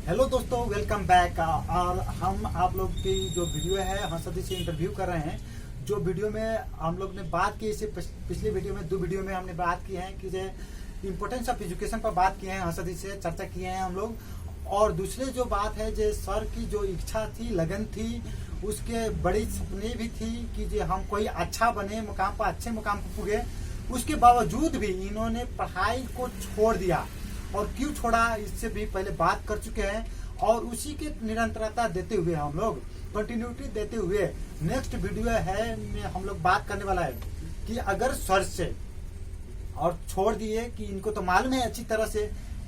Hello दोस्तों, welcome back. और हम आप लोग की जो वीडियो है हंसदी से इंटरव्यू कर रहे हैं। जो वीडियो में हम लोग ने बात की, इससे पिछले वीडियो में 2 वीडियो में हमने बात की है कि जो इम्पोर्टेंस ऑफ एजुकेशन पर बात किए हैं, हंसदी से चर्चा किए हैं हम लोग। और दूसरे जो बात है, जो सर की जो इच्छा थी, लगन थी, उसके बड़ी सपने भी थी कि जो हम कोई अच्छा बने, मुकाम पर अच्छे मुकाम पर पुगे। उसके बावजूद भी इन्होंने पढ़ाई को छोड़ दिया। और क्यों छोड़ा, इससे भी पहले बात कर चुके हैं। और उसी की निरंतरता देते हुए हम लोग कंटिन्यूटी देते हुए नेक्स्ट वीडियो है में हम लोग बात करने वाला है कि अगर सर से और छोड़ दिए कि इनको तो मालूम है अच्छी तरह से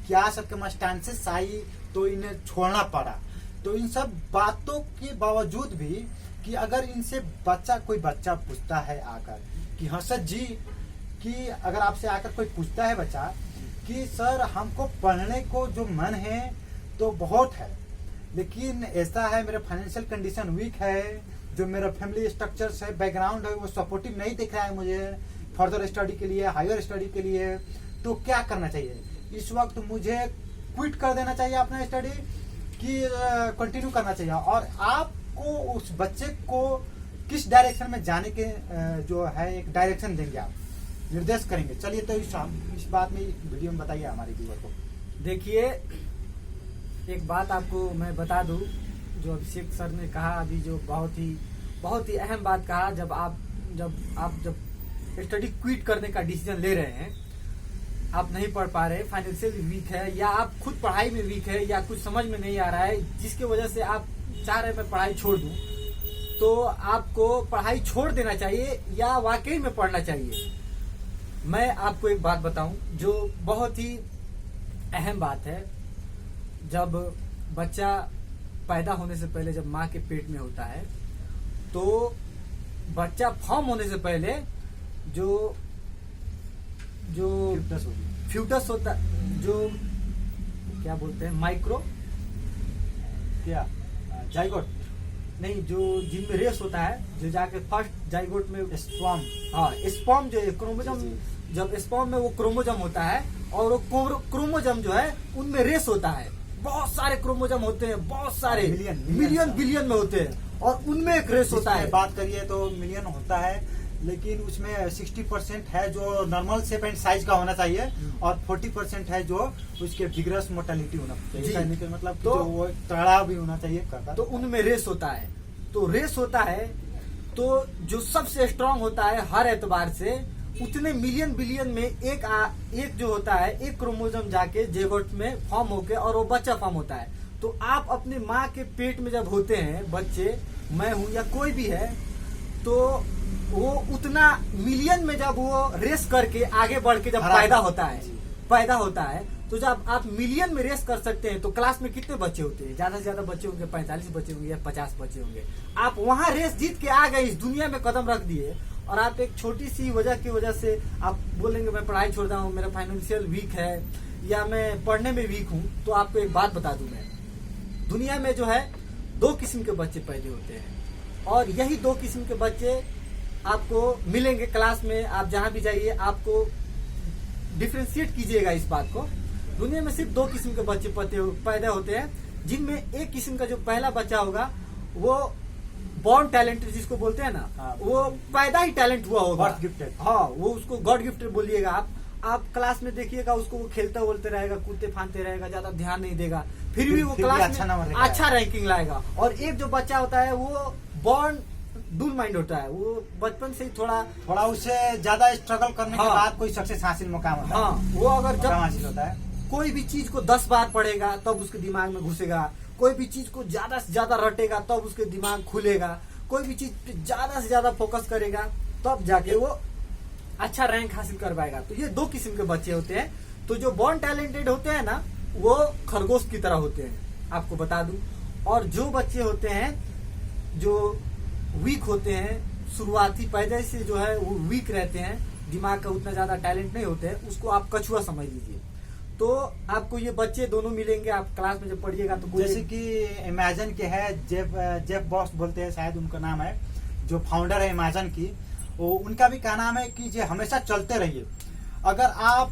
क्या सर्कमस्टांसेस आई तो इन्हें छोड़ना पड़ा। तो इन सब बातों के बावजूद भी कि अगर इनसे कोई बच्चा पूछता है आकर कि हर्षद जी, कि अगर आपसे आकर कोई पूछता है बच्चा कि सर हमको पढ़ने को जो मन है तो बहुत है, लेकिन ऐसा है मेरा फाइनेंशियल कंडीशन वीक है, जो मेरा फैमिली स्ट्रक्चर्स है, बैकग्राउंड है, वो सपोर्टिव नहीं दिख रहा है मुझे फर्दर स्टडी के लिए, हायर स्टडी के लिए, तो क्या करना चाहिए? इस वक्त मुझे क्विट कर देना चाहिए अपना स्टडी कि कंटिन्यू करना चाहिए? और आपको उस बच्चे को किस डायरेक्शन में जाने के जो है एक डायरेक्शन देंगे, आप निर्देश करेंगे। चलिए, तो इस बात में वीडियो में बताइए हमारे व्यूअर को। देखिए, एक बात आपको मैं बता दूं, जो अभिषेक सर ने कहा अभी, जो बहुत ही अहम बात कहा। जब आप स्टडी क्विट करने का डिसीजन ले रहे हैं, आप नहीं पढ़ पा रहे, फाइनेंशियल वीक है, या आप खुद पढ़ाई में वीक है, या कुछ समझ में नहीं आ रहा है, जिसकी वजह से आप चाह रहे मैं पढ़ाई छोड़ दूं, तो आपको पढ़ाई छोड़ देना चाहिए या वाकई में पढ़ना चाहिए। मैं आपको एक बात बताऊं जो बहुत ही अहम बात है। जब बच्चा पैदा होने से पहले, जब माँ के पेट में होता है, तो बच्चा फॉर्म होने से पहले जो फ्यूटस होता, जो क्या बोलते हैं, माइक्रो क्या जाइगोट नहीं, जो जिनमें रेस होता है, जो जाके फर्स्ट जाइगोट में स्पर्म, हाँ स्पर्म जो है, क्रोमोजम, जब स्पर्म में वो क्रोमोजम होता है, और वो क्रोमोजम जो है उनमें रेस होता है। बहुत सारे क्रोमोजम होते हैं, बहुत सारे मिलियन बिलियन में होते हैं, और उनमें एक रेस होता है। बात करिए तो मिलियन होता है, लेकिन उसमें 60% है जो नॉर्मल शेप एंड साइज का होना चाहिए, और 40% है जो उसके विग्रस मोर्टेलिटी होना चाहिए, मतलब तो वो तड़ा भी होना चाहिए करता। तो उनमें रेस होता है। तो रेस होता है, तो जो सबसे स्ट्रांग होता है हर एतबार से, उतने मिलियन बिलियन में एक जो होता है, एक क्रोमोसोम जाके जेगोट में फॉर्म होके, और वो बच्चा फॉर्म होता है। तो आप अपने माँ के पेट में जब होते हैं बच्चे, मैं हूं या कोई भी है, तो वो उतना मिलियन में जब वो रेस करके आगे बढ़ के जब पैदा होता है, तो जब आप मिलियन में रेस कर सकते हैं, तो क्लास में कितने बच्चे होते हैं? ज्यादा से ज्यादा बच्चे होंगे 45 बच्चे होंगे या 50 बच्चे होंगे। आप वहां रेस जीत के आ गए, इस दुनिया में कदम रख दिए, और आप एक छोटी सी वजह की वजह से आप बोलेंगे मैं पढ़ाई छोड़ रहा हूँ, मेरा फाइनेंशियल वीक है, या मैं पढ़ने में वीक हूँ। तो आपको एक बात बता दूं, मैं दुनिया में जो है 2 किस्म के बच्चे पैदा होते हैं, और यही 2 किस्म के बच्चे आपको मिलेंगे क्लास में। आप जहां भी जाइए, आपको डिफ्रेंशिएट कीजिएगा इस बात को। दुनिया में सिर्फ 2 किस्म के बच्चे पैदा होते हैं, जिनमें एक किस्म का जो पहला बच्चा होगा वो बॉर्न टैलेंटेड, जिसको बोलते हैं ना, वो पैदा ही टैलेंट हुआ होगा, गॉड गिफ्टेड। हाँ, वो उसको गॉड गिफ्टेड बोलिएगा आप क्लास में देखिएगा उसको, वो खेलता बोलते रहेगा, कूदते फांदते रहेगा, ज्यादा ध्यान नहीं देगा, फिर भी वो क्लास में अच्छा रैंकिंग लाएगा। और एक जो बच्चा होता है वो बॉर्न डूल माइंड होता है, वो बचपन से ही थोड़ा उससे ज्यादा स्ट्रगल करने के बाद कोई सक्सेस हासिल मुकाम होता है। हाँ, वो अगर जब हासिल होता है, कोई भी चीज को 10 बार पढ़ेगा तब उसके दिमाग में घुसेगा, कोई भी चीज को ज्यादा से ज्यादा रटेगा तब उसके दिमाग खुलेगा, कोई भी चीज पे ज्यादा से ज्यादा फोकस करेगा तब जाके वो अच्छा रैंक हासिल कर पाएगा। तो ये 2 किस्म के बच्चे होते हैं। तो जो बॉर्न टैलेंटेड होते हैं ना, वो खरगोश की तरह होते हैं, आपको बता दूं। और जो बच्चे होते हैं जो वीक होते हैं, शुरुआती पैदा से जो है वो वीक रहते हैं, दिमाग का उतना ज्यादा टैलेंट नहीं होते हैं, उसको आप कछुआ समझ लीजिए। तो आपको ये बच्चे दोनों मिलेंगे, आप क्लास में जब पढ़िएगा तो जैसे कि इमेजिन के है जेफ बॉस बोलते हैं, शायद उनका नाम है, जो फाउंडर है इमेजिन की, वो उनका भी क्या नाम है कि हमेशा चलते रहिए। अगर आप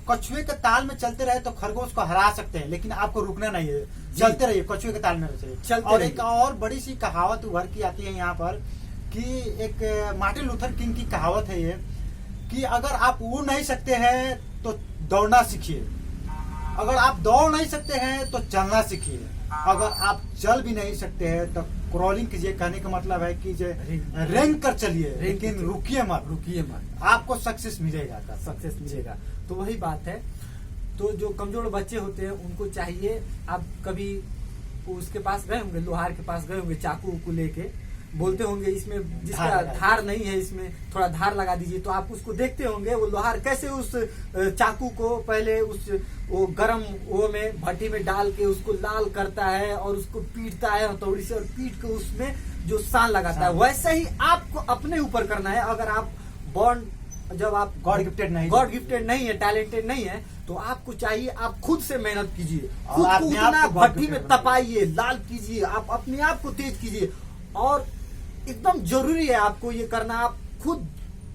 कछुए के ताल में चलते रहे तो खरगोश को हरा सकते हैं, लेकिन आपको रुकना नहीं है, चलते रहिए, कछुए के ताल में चलिए। और एक और बड़ी सी कहावत उभर की आती है यहाँ पर कि एक मार्टिन लूथर किंग की कहावत है ये, कि अगर आप उड़ नहीं सकते हैं तो दौड़ना सीखिए, अगर आप दौड़ नहीं सकते हैं तो चलना सीखिए, अगर आप चल भी नहीं सकते हैं तो क्रॉलिंग कीजिए। कहने का मतलब है कि रेंग कर चलिए, लेकिन रुकिए मत, आपको सक्सेस मिलेगा। तो वही बात है। तो जो कमजोर बच्चे होते हैं उनको चाहिए, आप कभी उसके पास गए होंगे, लोहार के पास गए होंगे, चाकू उकू लेके बोलते होंगे इसमें जिसका धार नहीं है इसमें थोड़ा धार लगा दीजिए, तो आप उसको देखते होंगे वो लोहार कैसे उस चाकू को पहले वो गरम वो में भट्टी में डाल के उसको लाल करता है और उसको पीटता है हथौड़ी से, और पीट के उसमें जो सान लगाता है। वैसे ही आपको अपने ऊपर करना है। अगर आप जब आप गॉड गिफ्टेड नहीं है, टैलेंटेड नहीं है, तो आपको चाहिए आप खुद से मेहनत कीजिए, खुद को उतना भट्टी में तपाइए, लाल कीजिए, आप अपने आप को तेज कीजिए। और एकदम जरूरी है आपको ये करना, आप खुद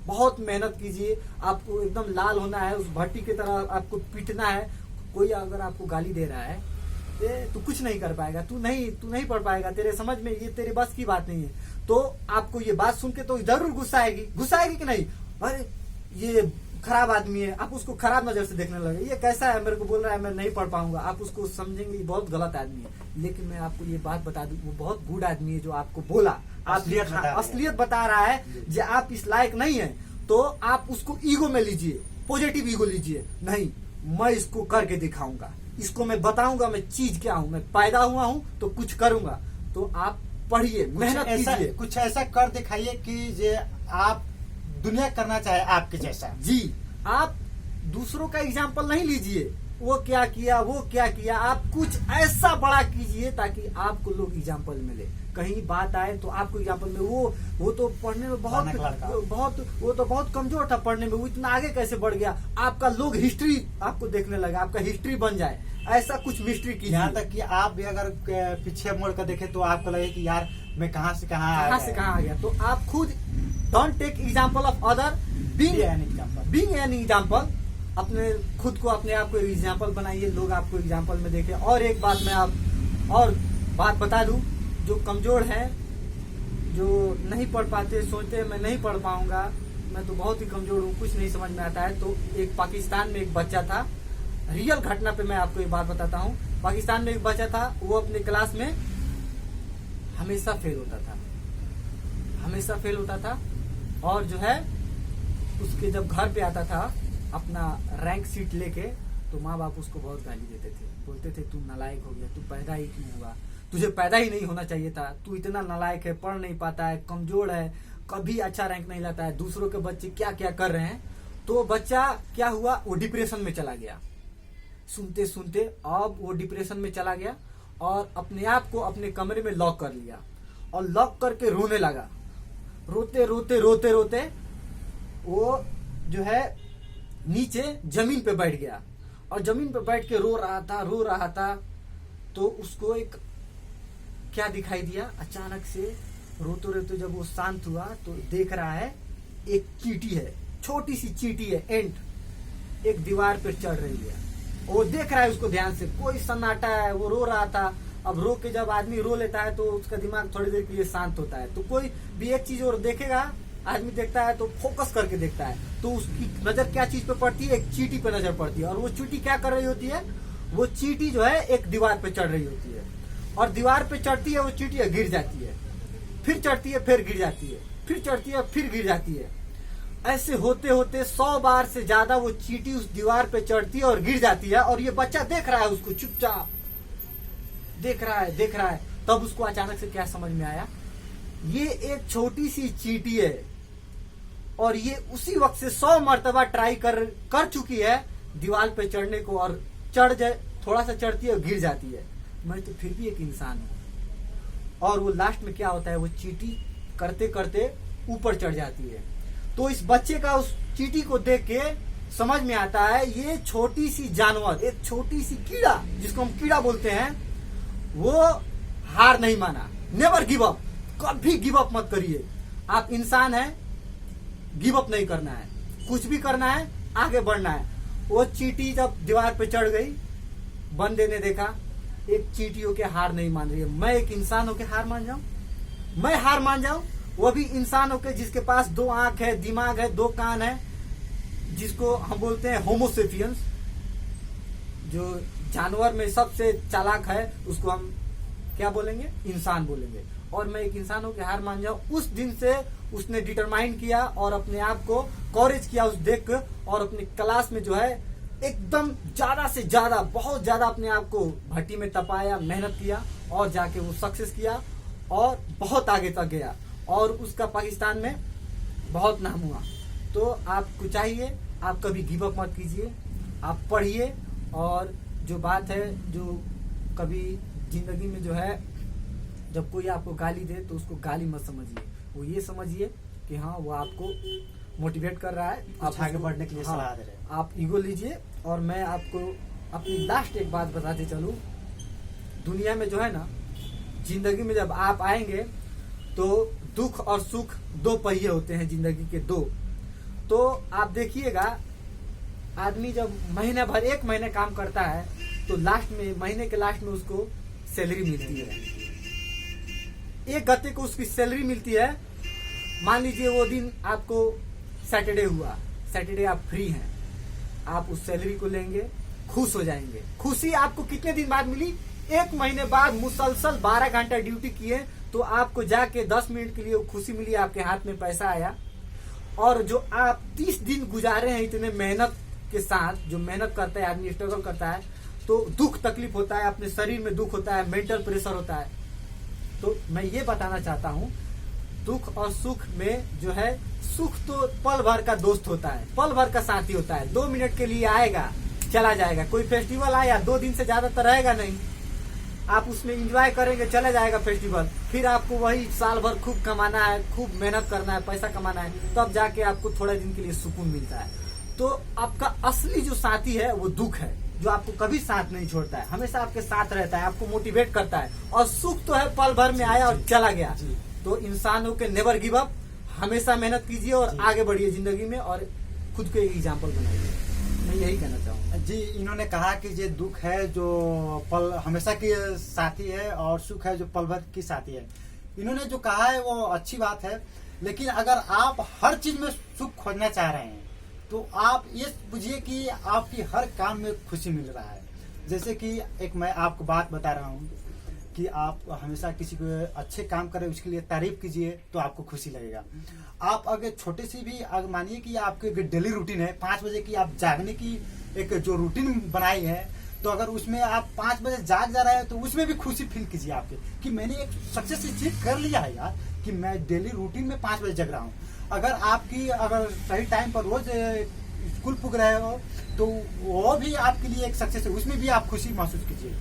बहुत मेहनत कीजिए, आपको एकदम लाल होना है, उस भट्टी की तरह आपको पीटना है। कोई अगर आपको गाली दे रहा है तू कुछ नहीं कर पाएगा, तू नहीं पढ़ पाएगा, तेरे समझ में ये तेरे बस की बात नहीं है, तो आपको ये बात सुन के तो जरूर गुस्सा आएगी कि नहीं, अरे ये खराब आदमी है, आप उसको खराब नजर से देखने लगे, ये कैसा है, मेरे को बोल रहा है मैं नहीं पढ़ पाऊंगा, आप उसको समझेंगे बहुत गलत आदमी है। लेकिन मैं आपको ये बात बता दूं, वो बहुत गुड आदमी है जो आपको बोला, असलियत बता रहा है जो आप इस लायक नहीं है, तो आप उसको ईगो में लीजिए, पॉजिटिव ईगो लीजिए। नहीं, मैं इसको करके दिखाऊंगा, इसको मैं बताऊंगा मैं चीज क्या हूँ, मैं पैदा हुआ हूँ तो कुछ करूंगा। तो आप पढ़िए, मेहनत कीजिए, कुछ ऐसा कर दिखाइए कि आप दुनिया करना चाहे आपके जैसा। जी, आप दूसरों का एग्जाम्पल नहीं लीजिए, वो क्या किया, आप कुछ ऐसा बड़ा कीजिए ताकि आपको लोग एग्जाम्पल मिले, कहीं बात आए तो आपको एग्जाम्पल में। वो तो पढ़ने में बहुत कमजोर था पढ़ने में, वो इतना आगे कैसे बढ़ गया, आपका लोग हिस्ट्री आपको देखने लगा, आपका हिस्ट्री बन जाए, ऐसा कुछ मिस्ट्री कीजिए। यहाँ तक कि आप भी अगर पीछे मुड़ कर देखे तो आपको लगे कि यार मैं कहाँ से कहाँ आ गया। तो आप खुद don't take example of other, being an example. अपने खुद को, अपने आप को एग्जाम्पल बनाइए, लोग आपको एग्जाम्पल में देखें। और एक बात मैं और बात बता दूं, जो कमजोर हैं, जो नहीं पढ़ पाते, सोचते हैं मैं नहीं पढ़ पाऊंगा, मैं तो बहुत ही कमजोर हूँ, कुछ नहीं समझ में आता है, तो एक पाकिस्तान में एक बच्चा था, रियल घटना पे मैं आपको एक बात बताता हूँ। पाकिस्तान में एक बच्चा था, वो अपने क्लास में हमेशा फेल होता था, और जो है उसके जब घर पे आता था अपना रैंक सीट लेके, तो माँ बाप उसको बहुत गाली देते थे, बोलते थे तू नालायक हो गया, तू पैदा ही क्यों हुआ, तुझे पैदा ही नहीं होना चाहिए था, तू इतना नालायक है, पढ़ नहीं पाता है, कमजोर है, कभी अच्छा रैंक नहीं लाता है, दूसरों के बच्चे क्या क्या कर रहे हैं। तो बच्चा क्या हुआ, वो डिप्रेशन में चला गया, सुनते सुनते अब वो डिप्रेशन में चला गया और अपने आप को अपने कमरे में लॉक कर लिया और लॉक करके रोने लगा। रोते रोते वो जो है नीचे जमीन पे बैठ गया, और जमीन पे बैठ के रो रहा था। तो उसको एक क्या दिखाई दिया, अचानक से रोते जब वो शांत हुआ तो देख रहा है एक चींटी है, छोटी सी चींटी है, एंट एक दीवार पे चढ़ रही है। वो देख रहा है उसको ध्यान से, कोई सन्नाटा है, वो रो रहा था। अब रो के जब आदमी रो लेता है तो उसका दिमाग थोड़ी देर के लिए शांत होता है, तो कोई भी एक चीज और देखेगा, आदमी देखता है तो फोकस करके देखता है, तो उसकी नजर क्या चीज पे पड़ती है, एक चींटी पे नजर पड़ती है। और वो चींटी क्या कर रही होती है, वो चींटी जो है एक दीवार पे चढ़ रही होती है, और दीवार पे चढ़ती है वो चींटी, गिर जाती है, फिर चढ़ती है, फिर गिर जाती है, फिर चढ़ती है, फिर गिर जाती है। ऐसे होते होते 100 बार से ज्यादा वो चींटी उस दीवार पे चढ़ती है और गिर जाती है, और ये बच्चा देख रहा है उसको, चुपचाप देख रहा है। तब उसको अचानक से क्या समझ में आया, ये एक छोटी सी चींटी है, और ये उसी वक्त से 100 मर्तबा ट्राई कर चुकी है दीवार पे चढ़ने को, और चढ़ जाए, थोड़ा सा चढ़ती है और गिर जाती है। मैं तो फिर भी एक इंसान हूं। और वो लास्ट में क्या होता है, वो चींटी करते करते ऊपर चढ़ जाती है। तो इस बच्चे का उस चींटी को देख के समझ में आता है, ये छोटी सी जानवर, एक छोटी सी कीड़ा, जिसको हम कीड़ा बोलते हैं, वो हार नहीं माना। नेवर गिव अप, कभी गिव अप मत करिए। आप इंसान हैं, गिव अप नहीं करना है, कुछ भी करना है आगे बढ़ना है। वो चींटी जब दीवार पे चढ़ गई, बंदे ने देखा एक चींटी होके हार नहीं मान रही है। मैं एक इंसान होके हार मान जाऊं? मैं हार मान जाऊं? वो भी इंसान होके जिसके पास 2 आंख है, दिमाग है, 2 कान है, जिसको हम बोलते हैं होमोसेपियंस, जो जानवर में सबसे चालाक है, उसको हम क्या बोलेंगे? इंसान बोलेंगे। और मैं एक इंसान होके हार मान जाऊं? उस दिन से उसने डिटरमाइन किया और अपने आप को कॉरेज किया उस देख कर, और अपनी क्लास में जो है एकदम ज्यादा से ज्यादा, बहुत ज्यादा अपने आप को भट्टी में तपाया, मेहनत किया और जाके वो सक्सेस किया और बहुत आगे तक गया और उसका पाकिस्तान में बहुत नाम हुआ। तो आपको चाहिए, आप कभी गिव अप मत कीजिए, आप पढ़िए। और जो बात है, जो कभी जिंदगी में जो है, जब कोई आपको गाली दे तो उसको गाली मत समझिए, वो ये समझिए कि हाँ वो आपको मोटिवेट कर रहा है, आप आगे बढ़ने के लिए सलाह दे रहे हैं। आप ईगो लीजिए। और मैं आपको अपनी लास्ट एक बात बताते चलूं, दुनिया में जो है ना, जिंदगी में जब आप आएंगे तो दुख और सुख 2 पहिए होते हैं जिंदगी के 2। तो आप देखिएगा, आदमी जब महीना भर 1 महीने काम करता है तो लास्ट में, महीने के लास्ट में उसको सैलरी मिलती है। एक गते को उसकी सैलरी मिलती है। मान लीजिए वो दिन आपको सैटरडे हुआ, सैटरडे आप फ्री हैं, आप उस सैलरी को लेंगे, खुश हो जाएंगे। खुशी आपको कितने दिन बाद मिली? 1 महीने बाद मुसलसल 12 घंटा ड्यूटी किए तो आपको जाके 10 मिनट के लिए खुशी मिली, आपके हाथ में पैसा आया। और जो आप 30 दिन गुजारे हैं इतने मेहनत के साथ, जो मेहनत करता है आदमी, स्ट्रगल करता है, तो दुख तकलीफ होता है, अपने शरीर में दुख होता है, मेंटल प्रेशर होता है। तो मैं ये बताना चाहता हूँ, दुख और सुख में जो है, सुख तो पल भर का दोस्त होता है, पल भर का साथी होता है, 2 मिनट के लिए आएगा, चला जाएगा। कोई फेस्टिवल आया 2 दिन से ज्यादा तो रहेगा नहीं, आप उसमें एंजॉय करेंगे, चला जाएगा फेस्टिवल। फिर आपको वही साल भर खूब कमाना है, खूब मेहनत करना है, पैसा कमाना है, तब जाके आपको थोड़े दिन के लिए सुकून मिलता है। तो आपका असली जो साथी है वो दुख है, जो आपको कभी साथ नहीं छोड़ता है, हमेशा आपके साथ रहता है, आपको मोटिवेट करता है। और सुख तो है पल भर में आया और चला गया। तो इंसान हो के नेवर गिव अप, हमेशा मेहनत कीजिए और आगे बढ़िए जिंदगी में, और खुद को एक एग्जाम्पल बनाइए। मैं यही कहना चाहूँगा जी। इन्होंने कहा कि ये दुख है जो पल हमेशा की साथी है और सुख है जो पल भर की साथी है। इन्होंने जो कहा है वो अच्छी बात है, लेकिन अगर आप हर चीज में सुख खोजना चाह रहे हैं तो आप ये बुझिए कि आपकी हर काम में खुशी मिल रहा है। जैसे कि एक मैं आपको बात बता रहा हूँ कि आप हमेशा किसी को अच्छे काम करें, उसके लिए तारीफ कीजिए तो आपको खुशी लगेगा। आप अगर छोटे सी भी, अगर मानिए कि आपके डेली रूटीन है 5 बजे की, आप जागने की एक जो रूटीन बनाई है, तो अगर उसमें आप 5 बजे जाग जा रहे हैं तो उसमें भी खुशी फील कीजिए आपके, कि मैंने एक सक्सेस अचीव कर लिया है यार, कि मैं डेली रूटीन में 5 बजे जग रहा हूँ। अगर आपकी अगर सही टाइम पर रोज स्कूल पुग रहे हो तो वो भी आपके लिए एक सक्सेस है, उसमें भी आप खुशी महसूस कीजिए।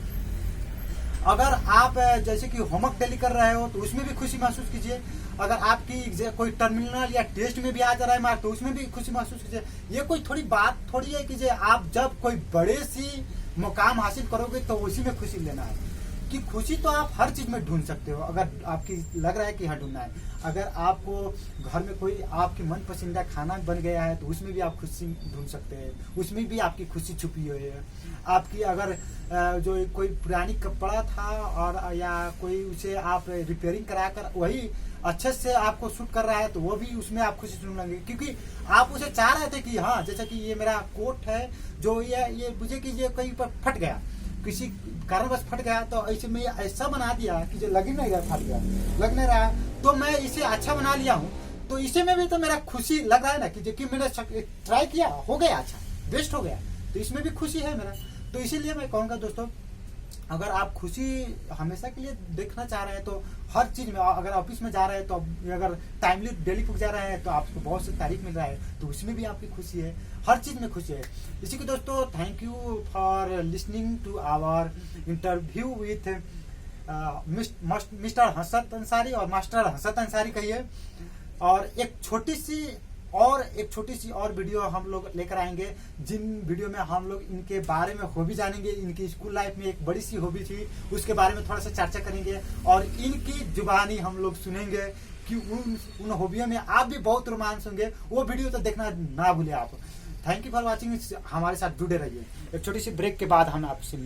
अगर आप जैसे कि होमवर्क डेली कर रहे हो तो उसमें भी खुशी महसूस कीजिए। अगर आपकी कोई टर्मिनल या टेस्ट में भी आ जा रहा है मार्क तो उसमें भी खुशी महसूस कीजिए। ये कोई थोड़ी बात थोड़ी है कि आप जब कोई बड़े सी मुकाम हासिल करोगे तो उसी में खुशी लेना है, कि खुशी तो आप हर चीज में ढूंढ सकते हो अगर आपकी लग रहा है कि हाँ ढूंढना है। अगर आपको घर में कोई आपकी मन पसंदीदा खाना बन गया है तो उसमें भी आप खुशी ढूंढ सकते हैं, उसमें भी आपकी खुशी छुपी हुई है। आपकी अगर जो कोई पुरानी कपड़ा था और या कोई उसे आप रिपेयरिंग कराकर वही अच्छे से आपको सूट कर रहा है तो वो भी उसमें आप खुशी ढूंढ लेंगे, क्योंकि आप उसे चाह रहे थे कि हाँ जैसे कि ये मेरा कोट है जो ये मुझे कि ये कहीं पर फट गया, किसी कारणवश फट गया, तो ऐसे में ऐसा बना दिया कि जो लग नहीं रहा, फट गया, लग नहीं रहा, तो मैं इसे अच्छा बना लिया हूँ, तो इसे में भी तो मेरा खुशी लग रहा है ना कि मैंने ट्राई किया, हो गया, अच्छा बेस्ट हो गया, तो इसमें भी खुशी है मेरा। तो इसीलिए मैं कहूँगा दोस्तों, अगर आप खुशी हमेशा के लिए देखना चाह रहे हैं तो हर चीज में, अगर ऑफिस में जा रहे हैं तो अगर टाइमली डेली पुग जा रहे हैं तो आपको बहुत से तारीफ मिल रहा है तो उसमें भी आपकी खुशी है, हर चीज में खुशी है। इसी को दोस्तों, thank you for listening to our interview with mister Hasrat Ansari और मास्टर हसरत अंसारी कहिए। और एक छोटी सी और वीडियो हम लोग लेकर आएंगे, जिन वीडियो में हम लोग इनके बारे में हॉबी जानेंगे। इनकी स्कूल लाइफ में एक बड़ी सी हॉबी थी, उसके बारे में थोड़ा सा चर्चा करेंगे और इनकी जुबानी हम लोग सुनेंगे कि उन हॉबियों में आप भी बहुत रोमांस होंगे। वो वीडियो तो देखना ना भूले आप। थैंक यू फॉर वॉचिंग, हमारे साथ जुड़े रहिए। एक छोटी सी ब्रेक के बाद हम आपसे मिलते हैं।